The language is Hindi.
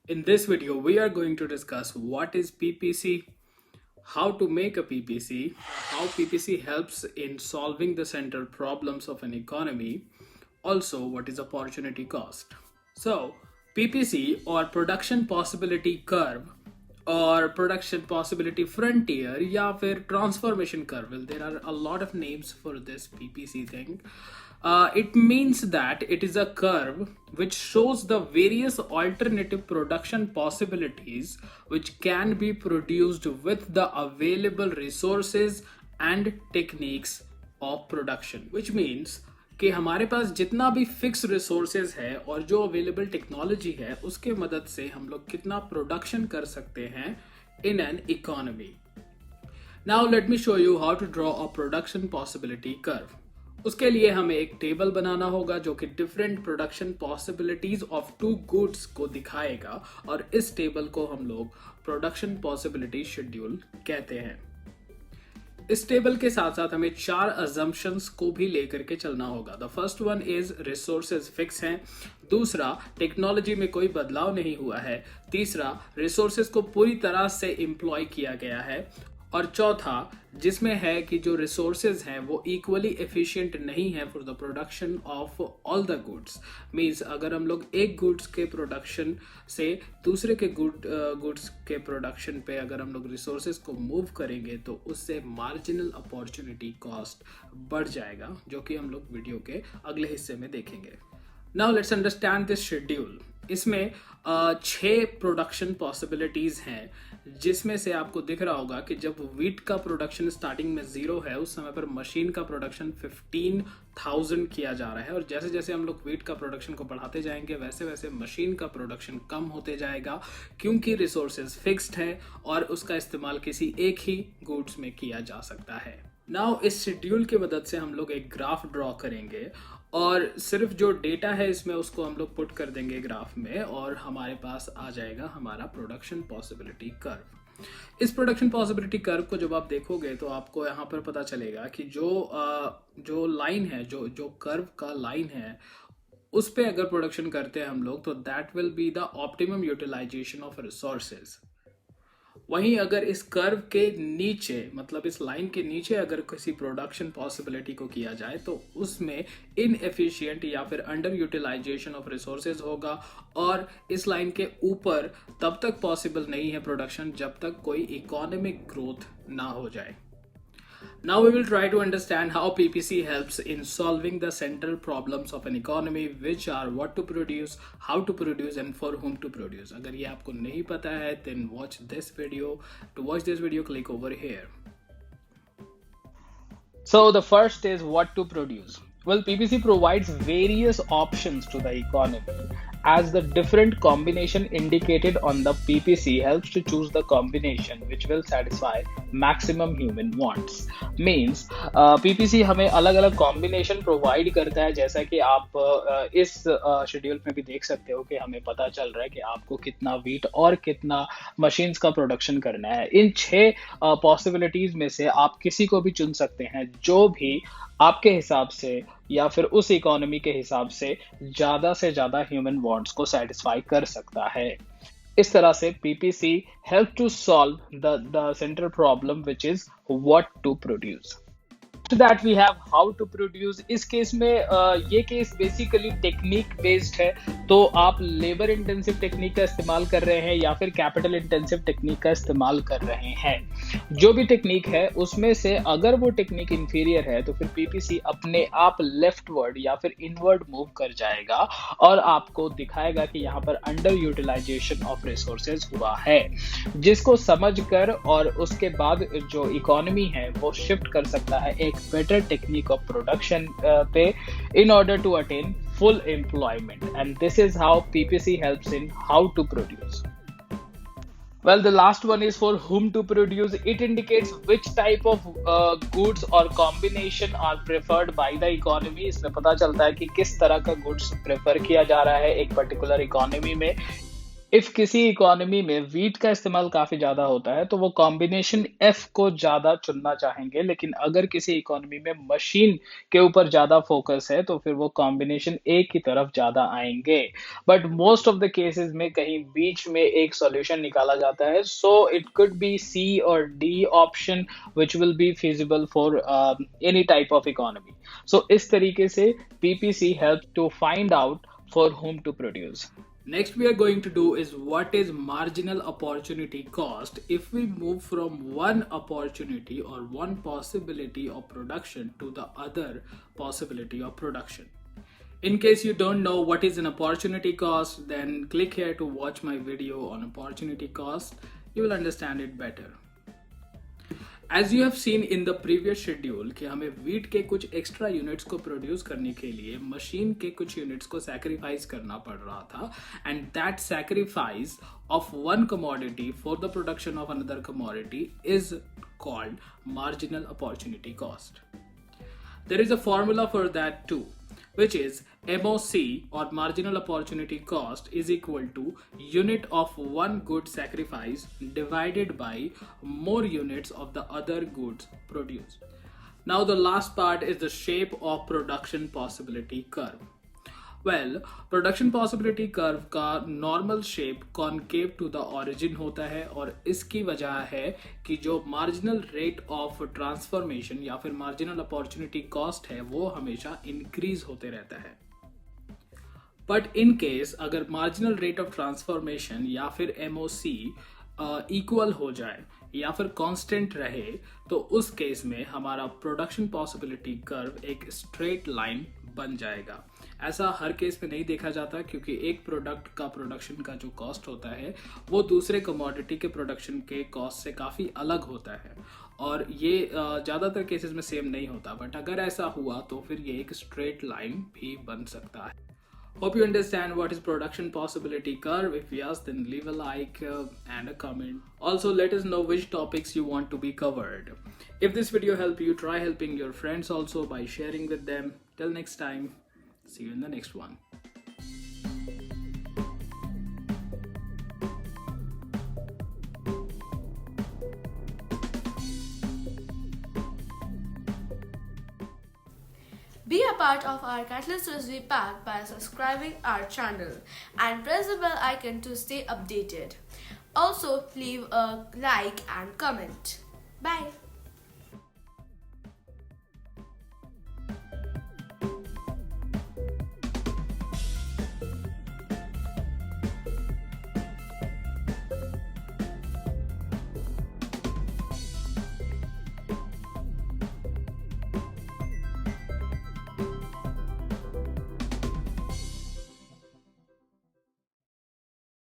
In this video, we are going to discuss what is PPC, how to make a PPC, how PPC helps in solving the central problems of an economy, also what is opportunity cost. So, PPC or production possibility curve or production possibility frontier या फिर transformation curve. Well, there are a lot of names for this PPC thing. It means that it is a curve which shows the various alternative production possibilities which can be produced with the available resources and techniques of production, which means कि हमारे पास जितना भी फिक्स रिसोर्सेज है और जो अवेलेबल टेक्नोलॉजी है उसके मदद से हम लोग कितना प्रोडक्शन कर सकते हैं in an economy. Now let me show you how to draw a production possibility curve. उसके लिए हमें एक टेबल बनाना होगा जो कि different production possibilities of two goods को दिखाएगा और इस टेबल को हम लोग प्रोडक्शन पॉसिबिलिटी शेड्यूल कहते हैं. इस टेबल के साथ साथ हमें 4 अजम्पशंस को भी लेकर के चलना होगा. The first one is resources fix हैं. दूसरा, टेक्नोलॉजी में कोई बदलाव नहीं हुआ है. तीसरा, रिसोर्सेज को पूरी तरह से एम्प्लॉय किया गया है. और चौथा, जिसमें है कि जो रिसोर्सेज हैं वो इक्वली एफिशिएंट नहीं है for the production of all the goods. Means अगर हम लोग एक गुड्स के प्रोडक्शन से दूसरे के गुड्स के प्रोडक्शन पे अगर हम लोग रिसोर्सेज को मूव करेंगे तो उससे मार्जिनल अपॉर्चुनिटी कॉस्ट बढ़ जाएगा, जो कि हम लोग वीडियो के अगले हिस्से में देखेंगे. Now let's understand this schedule. इसमें 6 प्रोडक्शन पॉसिबिलिटीज हैं, जिसमें से आपको दिख रहा होगा कि जब वीट का प्रोडक्शन स्टार्टिंग में 0 है उस समय पर मशीन का प्रोडक्शन 15,000 किया जा रहा है. और जैसे जैसे हम लोग वीट का प्रोडक्शन को बढ़ाते जाएंगे वैसे वैसे मशीन का प्रोडक्शन कम होते जाएगा, क्योंकि रिसोर्सेज फिक्स्ड है और उसका इस्तेमाल किसी एक ही गुड्स में किया जा सकता है. नाउ इस शेड्यूल की मदद से हम लोग एक ग्राफ ड्रॉ करेंगे और सिर्फ जो डेटा है इसमें उसको हम लोग पुट कर देंगे ग्राफ में और हमारे पास आ जाएगा हमारा प्रोडक्शन पॉसिबिलिटी कर्व. इस प्रोडक्शन पॉसिबिलिटी कर्व को जब आप देखोगे तो आपको यहाँ पर पता चलेगा कि जो लाइन है, जो कर्व का लाइन है उस पे अगर प्रोडक्शन करते हैं हम लोग तो that will be the optimum utilisation of resources. वहीं अगर इस कर्व के नीचे, मतलब इस लाइन के नीचे अगर किसी प्रोडक्शन पॉसिबिलिटी को किया जाए तो उसमें इनएफिशिएंट या फिर अंडर यूटिलाइजेशन ऑफ रिसोर्सेज होगा. और इस लाइन के ऊपर तब तक पॉसिबल नहीं है प्रोडक्शन जब तक कोई इकोनॉमिक ग्रोथ ना हो जाए. Now we will try to understand how PPC helps in solving the central problems of an economy, which are what to produce, how to produce and for whom to produce. अगर ये आपको नहीं पता है then watch this video. To watch this video click over here. So the first is what to produce. Well, PPC provides various options to the economy, as the different combination indicated on the PPC helps to choose the combination which will satisfy maximum human wants. Means PPC हमें अलग अलग combination provide करता है, जैसा कि आप इस शेड्यूल में भी देख सकते हो कि हमें पता चल रहा है कि आपको कितना वीट और कितना मशीन्स का प्रोडक्शन करना है. इन 6 पॉसिबिलिटीज में से आप किसी को भी चुन सकते हैं जो भी आपके हिसाब से या फिर उस इकोनॉमी के हिसाब से ज्यादा ह्यूमन वांट्स को सेटिस्फाई कर सकता है. इस तरह से PPC help to solve the central problem which is what to produce. After that we have how to produce. इस केस में ये केस बेसिकली टेक्निक बेस्ड है, तो आप लेबर इंटेंसिव टेक्निक का इस्तेमाल कर रहे हैं या फिर कैपिटल इंटेंसिव टेक्निक का इस्तेमाल कर रहे हैं. जो भी टेक्निक है उसमें से अगर वो टेक्निक इंफीरियर है तो फिर पीपीसी अपने आप लेफ्टवर्ड या फिर इनवर्ड मूव कर जाएगा और आपको दिखाएगा कि यहाँ पर अंडर यूटिलाइजेशन ऑफ रिसोर्सेज हुआ है, जिसको समझकर और उसके बाद जो इकोनॉमी है वो शिफ्ट कर सकता है एक better technique of production पे in order to attain full employment. And this is how PPC helps in how to produce. Well, the last one is for whom to produce. It indicates which type of goods or combination are preferred by the economy. इसमें पता चलता है कि किस तरह का goods prefer किया जा रहा है एक particular economy में. इफ किसी इकोनॉमी में वीट का इस्तेमाल काफी ज्यादा होता है तो वो कॉम्बिनेशन एफ को ज्यादा चुनना चाहेंगे, लेकिन अगर किसी इकोनॉमी में मशीन के ऊपर ज्यादा फोकस है तो फिर वो कॉम्बिनेशन ए की तरफ ज्यादा आएंगे। But most of the cases में कहीं बीच में एक सॉल्यूशन निकाला जाता है, so it could be C और D option which will be feasible for any type of economy. So इस तरीके से PPC help to find out for whom to produce. Next we are going to do is what is marginal opportunity cost if we move from one opportunity or one possibility of production to the other possibility of production. In case you don't know what is an opportunity cost, then click here to watch my video on opportunity cost. You will understand it better. As you have seen in the previous schedule कि हमें वीट के कुछ एक्स्ट्रा यूनिट्स को प्रोड्यूस करने के लिए मशीन के कुछ यूनिट्स को सैक्रिफाइस करना पड़ रहा था, and that sacrifice of one commodity for the production of another commodity is called marginal opportunity cost. There is a formula for that too, which is MOC or marginal opportunity cost is equal to unit of one good sacrifice divided by more units of the other goods produced. Now the last part is the shape of production possibility curve. Well production possibility curve का normal shape concave to the origin होता है, और इसकी वजह है कि जो मार्जिनल रेट ऑफ ट्रांसफॉर्मेशन या फिर मार्जिनल अपॉर्चुनिटी कॉस्ट है वो हमेशा इंक्रीज होते रहता है. बट इन केस अगर मार्जिनल रेट ऑफ ट्रांसफॉर्मेशन या फिर एमओसी इक्वल हो जाए या फिर कांस्टेंट रहे तो उस केस में हमारा प्रोडक्शन पॉसिबिलिटी कर्व एक स्ट्रेट लाइन बन जाएगा. ऐसा हर केस में नहीं देखा जाता क्योंकि एक प्रोडक्ट का प्रोडक्शन का जो कॉस्ट होता है वो दूसरे कमोडिटी के प्रोडक्शन के कॉस्ट से काफ़ी अलग होता है, और ये ज़्यादातर केसेस में सेम नहीं होता. बट अगर ऐसा हुआ तो फिर ये एक स्ट्रेट लाइन भी बन सकता है. Hope you understand what is production possibility curve. If yes, then leave a like and a comment. Also, let us know which topics you want to be covered. If this video helped you, try helping your friends also by sharing with them. Till next time, see you in the next one. Be a part of our Catalyst Recipe Pack by subscribing our channel and press the bell icon to stay updated. Also, leave a like and comment. Bye.